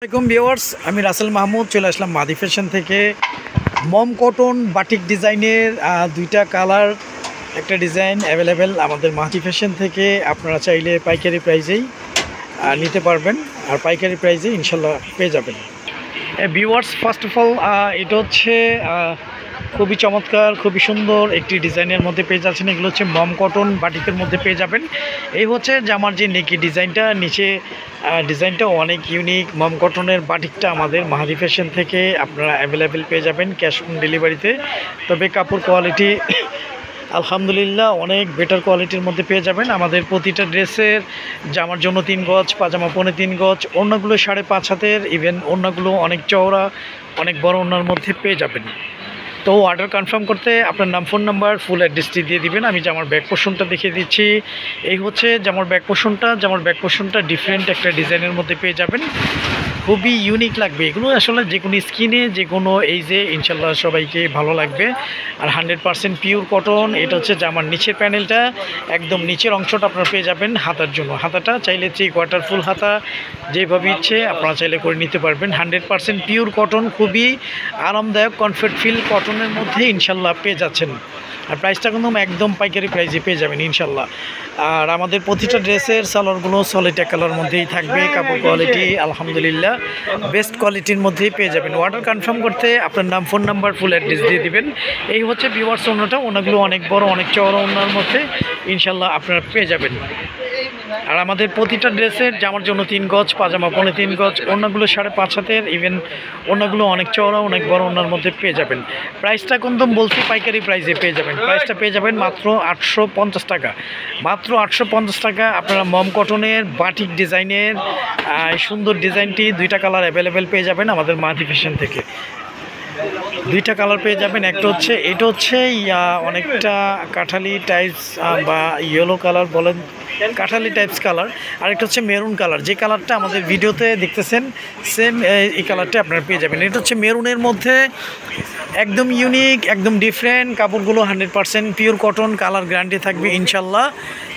আসসালামাইকুম ভিউয়ার্স, আমি রাসেল মাহমুদ চলে আসলাম মাদি ফ্যাশন থেকে। মম কটন বাটিক ডিজাইনের দুইটা কালার একটা ডিজাইন অ্যাভেলেবেল আমাদের মাদি ফ্যাশন থেকে। আপনারা চাইলে পাইকারি প্রাইজেই নিতে পারবেন, আর পাইকারি প্রাইজে ইনশাল্লাহ পেয়ে যাবেন। ভিউয়ার্স, ফার্স্ট অফ অল এটা হচ্ছে খুবই চমৎকার, খুবই সুন্দর একটি ডিজাইনের মধ্যে পেয়ে যাচ্ছেন। এগুলো হচ্ছে মম কটন বাটিকের মধ্যে পেয়ে যাবেন। এই হচ্ছে জামার যে নেকি ডিজাইনটা, নিচে ডিজাইনটা অনেক ইউনিক। মম কটনের বাটিকটা আমাদের মাহাদি ফ্যাশন থেকে আপনারা অ্যাভেলেবেল পেয়ে যাবেন ক্যাশ অন ডেলিভারিতে। তবে কাপড় কোয়ালিটি আলহামদুলিল্লাহ অনেক বেটার কোয়ালিটির মধ্যে পেয়ে যাবেন। আমাদের প্রতিটা ড্রেসের জামার জন্য 3 গজ, পাজামা 3.25 গজ, ওড়নাগুলো 5.5 হাতের, ইভেন ওড়নাগুলো অনেক চওড়া, অনেক বড় ওড়নার মধ্যে পেয়ে যাবেন। তো অর্ডার কনফার্ম করতে আপনার নাম, ফোন নাম্বার, ফুল অ্যাড্রেসটি দিয়ে দিবেন। আমি জামার ব্যাক পোর্শনটা দেখিয়ে দিচ্ছি। এই হচ্ছে জামার ব্যাক পোর্শনটা ডিফারেন্ট একটা ডিজাইনের মধ্যে পেয়ে যাবেন। খুবই ইউনিক লাগবে এগুলো, আসলে যে কোনো স্কিনে, যে কোনো এইজে ইনশাল্লাহ সবাইকে ভালো লাগবে। আর 100% পিওর কটন। এটা হচ্ছে জামার নিচের প্যানেলটা, একদম নিচের অংশটা আপনারা পেয়ে যাবেন হাতার জন্য। হাতাটা চাইলে 3/4 ফুল হাতা, যেভাবে ইচ্ছে আপনারা চাইলে করে নিতে পারবেন। 100% পিওর কটন, খুবই আরামদায়ক কমফর্ট ফিল কটনের মধ্যে ইনশাল্লাহ পেয়ে যাচ্ছেন। আর প্রাইসটা কিন্তু একদম পাইকারি প্রাইসে পেয়ে যাবেন ইনশাল্লাহ। আর আমাদের প্রতিটা ড্রেসের সালোয়ারগুলো সলিড কালার মধ্যেই থাকবে। কাপড় কোয়ালিটি আলহামদুলিল্লাহ বেস্ট কোয়ালিটির মধ্যেই পেয়ে যাবেন। অর্ডার কনফার্ম করতে আপনার নাম, ফোন নাম্বার, ফুল অ্যাড্রেস দিয়ে দিবেন। এই হচ্ছে ভিউয়ার্স ওড়নাটা। ওড়নাগুলো অনেক বড়, অনেক চওড়া ওড়নার মধ্যে ইনশাল্লাহ আপনারা পেয়ে যাবেন। আর আমাদের প্রতিটা ড্রেসের জামার জন্য 3 গজ, পাজামা 3.25 গজ, ওড়নাগুলো 5.5 হাতের, ইভেন ওড়নাগুলো অনেক চওড়া, অনেক বড় ওড়নার মধ্যে পেয়ে যাবেন। প্রাইসটা কিন্তু বলছি পাইকারি প্রাইসে পেয়ে যাবেন। প্রাইসটা পেয়ে যাবেন মাত্র 850 টাকা। মাত্র 850 টাকা আপনারা মম কটনের বাটিক ডিজাইনের সুন্দর ডিজাইনটি 2টা কালার অ্যাভেলেবেল পেয়ে যাবেন আমাদের মাহাদি ফ্যাশন থেকে। 2টা কালার পেয়ে যাবেন। একটা হচ্ছে, এটা হচ্ছে অনেকটা কাঠালি টাইপস বা ইয়েলো কালার বলেন, কাঠালি টাইপস কালার। আর একটা হচ্ছে মেরুন কালার, যে কালারটা আমাদের ভিডিওতে দেখতেছেন সেম এই কালারটা আপনারা পেয়ে যাবেন। এটা হচ্ছে মেরুনের মধ্যে, একদম ইউনিক, একদম ডিফারেন্ট। কাপড়গুলো 100% পিওর কটন, কালার গ্যারান্টি থাকবে ইনশাল্লাহ।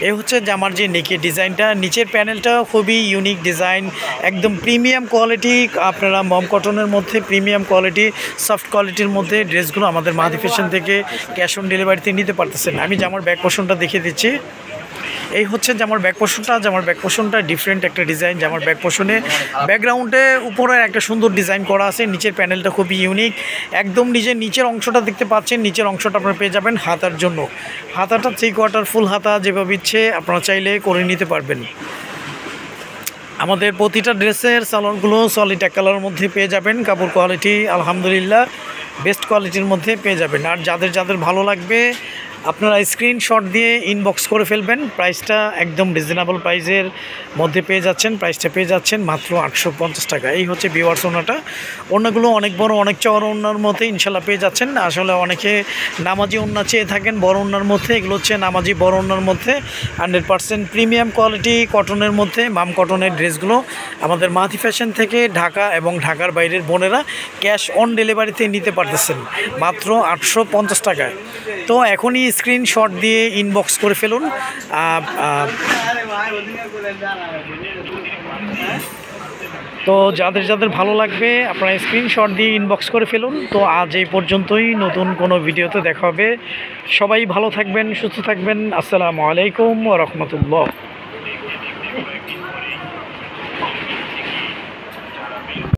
এই হচ্ছে জামার যে নেকি ডিজাইনটা, নিচের প্যানেলটা খুবই ইউনিক ডিজাইন, একদম প্রিমিয়াম কোয়ালিটি। আপনারা মম কটনের মধ্যে প্রিমিয়াম কোয়ালিটি, সফট কোয়ালিটির মধ্যে ড্রেসগুলো আমাদের মাহাদি ফ্যাশন থেকে ক্যাশ অন ডেলিভারিতে নিতে পারতেছেন। আমি জামার ব্যাক পোর্শনটা দেখিয়ে দিচ্ছি। এই হচ্ছে জামার ব্যাক পোর্শনটা ডিফারেন্ট একটা ডিজাইন। জামার ব্যাক পোর্শনে ব্যাকগ্রাউন্ডে উপরে একটা সুন্দর ডিজাইন করা আছে। নিচের প্যানেলটা খুবই ইউনিক, একদম নিচের অংশটা দেখতে পাচ্ছেন। নিচের অংশটা আপনারা পেয়ে যাবেন হাতার জন্য। হাতাটা 3/4 ফুল হাতা, যেভাবে ইচ্ছে আপনারা চাইলে করে নিতে পারবেন। আমাদের প্রতিটা ড্রেসের সালোয়ারগুলো সলিড কালারের মধ্যে পেয়ে যাবেন। কাপড় কোয়ালিটি আলহামদুলিল্লাহ বেস্ট কোয়ালিটির মধ্যে পেয়ে যাবেন। আর যাদের ভালো লাগবে আপনারা স্ক্রিনশট দিয়ে ইনবক্স করে ফেলবেন। প্রাইসটা একদম রিজনেবল প্রাইসের মধ্যে পেয়ে যাচ্ছেন। প্রাইসটা পেয়ে যাচ্ছেন মাত্র 850 টাকা। এই হচ্ছে ভিউয়ার্স ওড়নাটা। ওড়নাগুলো অনেক বড়, অনেক চওড়া ওড়নার মধ্যে ইনশাল্লাহ পেয়ে যাচ্ছেন। আসলে অনেকে নামাজি ওড়না চেয়ে থাকেন বড় ওড়নার মধ্যে, এগুলো হচ্ছে নামাজি বড় ওড়নার মধ্যে 100% প্রিমিয়াম কোয়ালিটি কটনের মধ্যে। মাম কটনের ড্রেসগুলো আমাদের মাহাদি ফ্যাশন থেকে ঢাকা এবং ঢাকার বাইরের বোনেরা ক্যাশ অন ডেলিভারিতে নিতে পারতেছেন মাত্র 850 টাকায়। তো এখনই স্ক্রিনশট দিয়ে ইনবক্স করে ফেলুন। তো যাদের ভালো লাগবে আপনারা স্ক্রিনশট দিয়ে ইনবক্স করে ফেলুন। তো আজ এই পর্যন্তই, নতুন কোনো ভিডিওতে দেখা হবে। সবাই ভালো থাকবেন, সুস্থ থাকবেন। আসসালামু আলাইকুম ওয়া রাহমাতুল্লাহ।